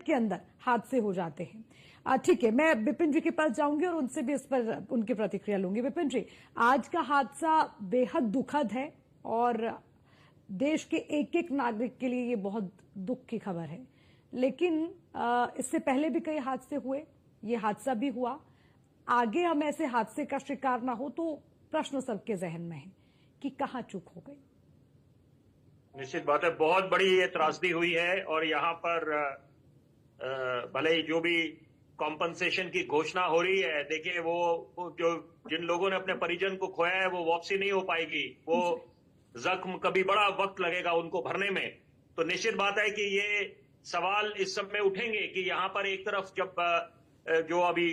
के अंदर हादसे हो जाते हैं। ठीक है, मैं विपिन जी के पास जाऊंगी और उनसे भी इस पर उनकी प्रतिक्रिया लूंगी। विपिन जी, आज का हादसा बेहद दुखद है और देश के एक एक नागरिक के लिए ये बहुत दुख की खबर है, लेकिन इससे पहले भी कई हादसे हुए, ये हादसा भी हुआ। आगे हम ऐसे हादसे का शिकार ना हो तो प्रश्न सबके जहन में है कि कहां चूक हो गई। निश्चित बात है, बहुत बड़ी ये त्रासदी हुई है और यहाँ पर भले ही जो भी कॉम्पनसेशन की घोषणा हो रही है, देखिए वो जो जिन लोगों ने अपने परिजन को खोया है वो वापसी नहीं हो पाएगी, वो जख्म कभी बड़ा वक्त लगेगा उनको भरने में। तो निश्चित बात है कि ये सवाल इस समय उठेंगे कि यहाँ पर एक तरफ जब जो अभी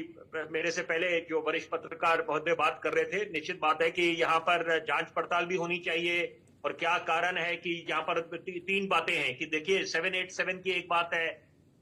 मेरे से पहले जो वरिष्ठ पत्रकार महोदय बात कर रहे थे, निश्चित बात है कि यहाँ पर जांच पड़ताल भी होनी चाहिए और क्या कारण है कि यहाँ पर तीन बातें हैं कि देखिए 787 की एक बात है,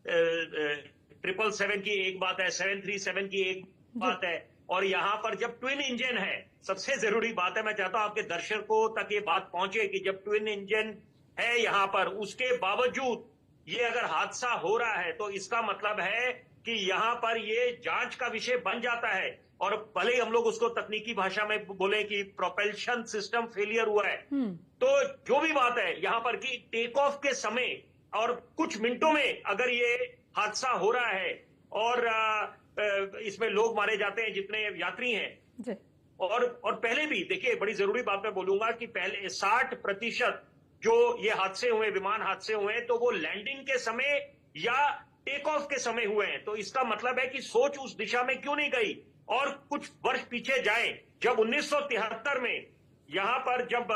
777 की एक बात है, 737 की एक बात है, और यहाँ पर जब ट्विन इंजन है, सबसे जरूरी बात है, मैं चाहता हूं आपके दर्शकों तक ये बात पहुंचे कि जब ट्विन इंजन है यहाँ पर, उसके बावजूद ये अगर हादसा हो रहा है तो इसका मतलब है कि यहाँ पर ये जांच का विषय बन जाता है। और भले ही हम लोग उसको तकनीकी भाषा में बोले कि प्रोपल्शन सिस्टम फेलियर हुआ है, तो जो भी बात है यहाँ पर कि टेक ऑफ के समय और कुछ मिनटों में अगर ये हादसा हो रहा है और इसमें लोग मारे जाते हैं जितने यात्री हैं, और पहले भी देखिए बड़ी जरूरी बात मैं बोलूंगा कि पहले 60% जो ये हादसे हुए, विमान हादसे हुए हैं, तो वो लैंडिंग के समय या टेक ऑफ के समय हुए हैं। तो इसका मतलब है कि सोच उस दिशा में क्यों नहीं गई। और कुछ वर्ष पीछे जाए, जब 1973 में यहां पर जब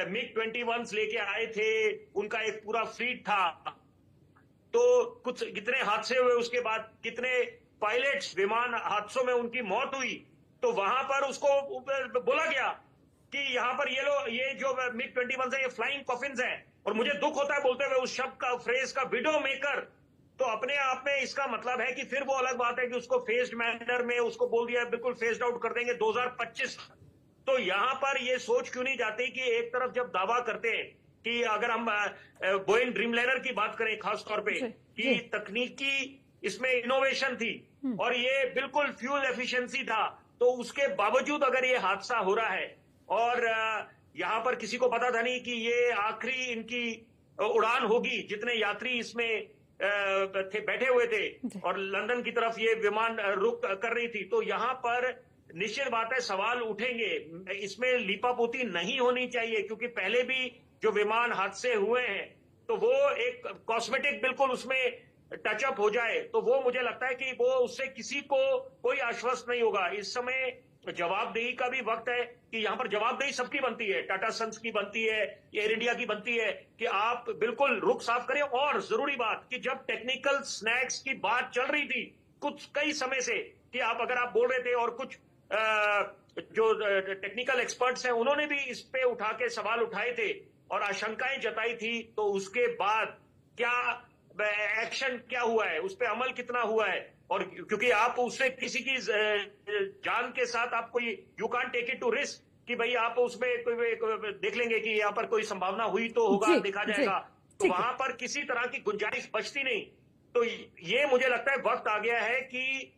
मिग 21 लेके आए थे, उनका एक पूरा फ्लीट था, तो कुछ कितने हादसे हुए, उसके बाद कितने पायलट्स विमान हादसों में उनकी मौत हुई, तो वहां पर उसको बोला गया कि यहाँ पर ये जो मिग 21 है ये फ्लाइंग कॉफिन्स हैं। और मुझे दुख होता है बोलते हुए उस शब्द का, फ्रेज का, विडो मेकर। तो अपने आप में इसका मतलब है कि फिर वो अलग बात है कि उसको फेस्ड मैनर में उसको बोल दिया बिल्कुल फेस्ड आउट कर देंगे 2025। तो यहाँ पर ये सोच क्यों नहीं जाती कि एक तरफ जब दावा करते हैं कि अगर हम बोइंग ड्रीमलाइनर की बात करें खास तौर पे कि तकनीकी इसमें इनोवेशन थी और ये बिल्कुल फ्यूल एफिशिएंसी था, तो उसके बावजूद अगर ये हादसा हो रहा है और यहाँ पर किसी को पता था नहीं कि ये आखिरी इनकी उड़ान होगी, जितने यात्री इसमें थे, बैठे हुए थे, और लंदन की तरफ ये विमान रुक कर रही थी, तो यहाँ पर निश्चित बात है सवाल उठेंगे। इसमें लीपापोती नहीं होनी चाहिए, क्योंकि पहले भी जो विमान हादसे हुए हैं तो वो एक कॉस्मेटिक बिल्कुल उसमें टचअप हो जाए, तो वो मुझे लगता है कि वो उससे किसी को कोई आश्वस्त नहीं होगा। इस समय जवाबदेही का भी वक्त है कि यहाँ पर जवाबदेही सबकी बनती है, टाटा सन्स की बनती है, एयर इंडिया की बनती है कि आप बिल्कुल रुख साफ करें। और जरूरी बात कि जब टेक्निकल स्नैक्स की बात चल रही थी कुछ कई समय से कि आप अगर आप बोल रहे थे, और कुछ जो टेक्निकल एक्सपर्ट्स हैं उन्होंने भी इस पे उठा के सवाल उठाए थे और आशंकाएं जताई थी, तो उसके बाद क्या एक्शन क्या हुआ है, उस पर अमल कितना हुआ है। और क्योंकि आप उससे किसी की जान के साथ आप कोई you can't take it to risk कि भाई आप उसमें कोई देख लेंगे कि यहाँ पर कोई संभावना हुई तो होगा, देखा जाएगा, तो वहां पर किसी तरह की गुंजाइश बचती नहीं। तो ये मुझे लगता है वक्त आ गया है कि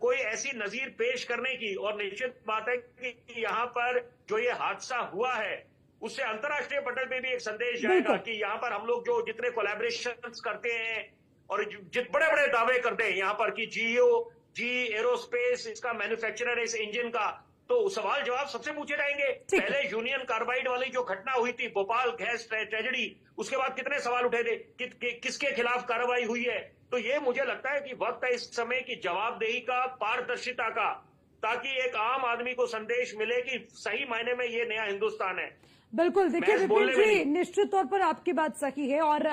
कोई ऐसी नजीर पेश करने की। और निश्चित बात है कि यहाँ पर जो ये हादसा हुआ है उससे अंतर्राष्ट्रीय पटल पे भी एक संदेश जाएगा कि यहाँ पर हम लोग जो जितने कोलैबोरेशन करते हैं और जित बड़े बड़े दावे करते हैं यहाँ पर कि जी एरोस्पेस इसका मैन्युफैक्चरर है इस इंजन का, तो सवाल जवाब सबसे पूछे जाएंगे। पहले यूनियन कार्बाइड वाली जो घटना हुई थी, भोपाल गैस ट्रेजेडी, उसके बाद कितने सवाल उठे थे कि किसके खिलाफ कार्रवाई हुई है। तो ये मुझे लगता है कि वक्त है इस समय की जवाबदेही का, पारदर्शिता का, ताकि एक आम आदमी को संदेश मिले कि सही मायने में ये नया हिंदुस्तान है। बिल्कुल, देखिए विपिन जी, निश्चित तौर पर आपकी बात सही है। और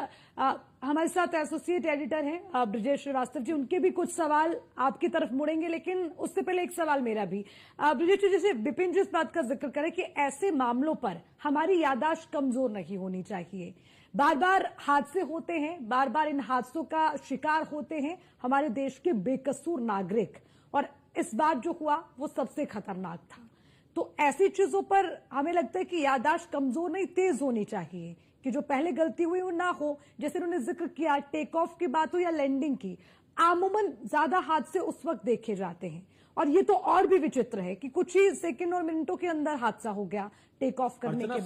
हमारे साथ एसोसिएट एडिटर हैं ब्रजेश श्रीवास्तव जी, उनके भी कुछ सवाल आपकी तरफ मुड़ेंगे, लेकिन उससे पहले एक सवाल मेरा भी। ब्रजेश जी, जैसे विपिन जी इस बात का जिक्र करें कि ऐसे मामलों पर हमारी याददाश्त कमजोर नहीं होनी चाहिए। बार बार हादसे होते हैं, बार बार इन हादसों का शिकार होते हैं हमारे देश के बेकसूर नागरिक, और इस बार जो हुआ वो सबसे खतरनाक था। तो ऐसी चीजों पर हमें लगता है कि याददाश्त कमजोर नहीं, तेज होनी चाहिए कि जो पहले गलती हुई वो ना हो। जैसे उन्होंने जिक्र किया टेक ऑफ की बात हो या लैंडिंग की, आमूमन ज्यादा हादसे उस वक्त देखे जाते हैं। और ये तो और भी विचित्र है कि कुछ ही सेकंड और मिनटों के अंदर हादसा हो गया टेक ऑफ करने के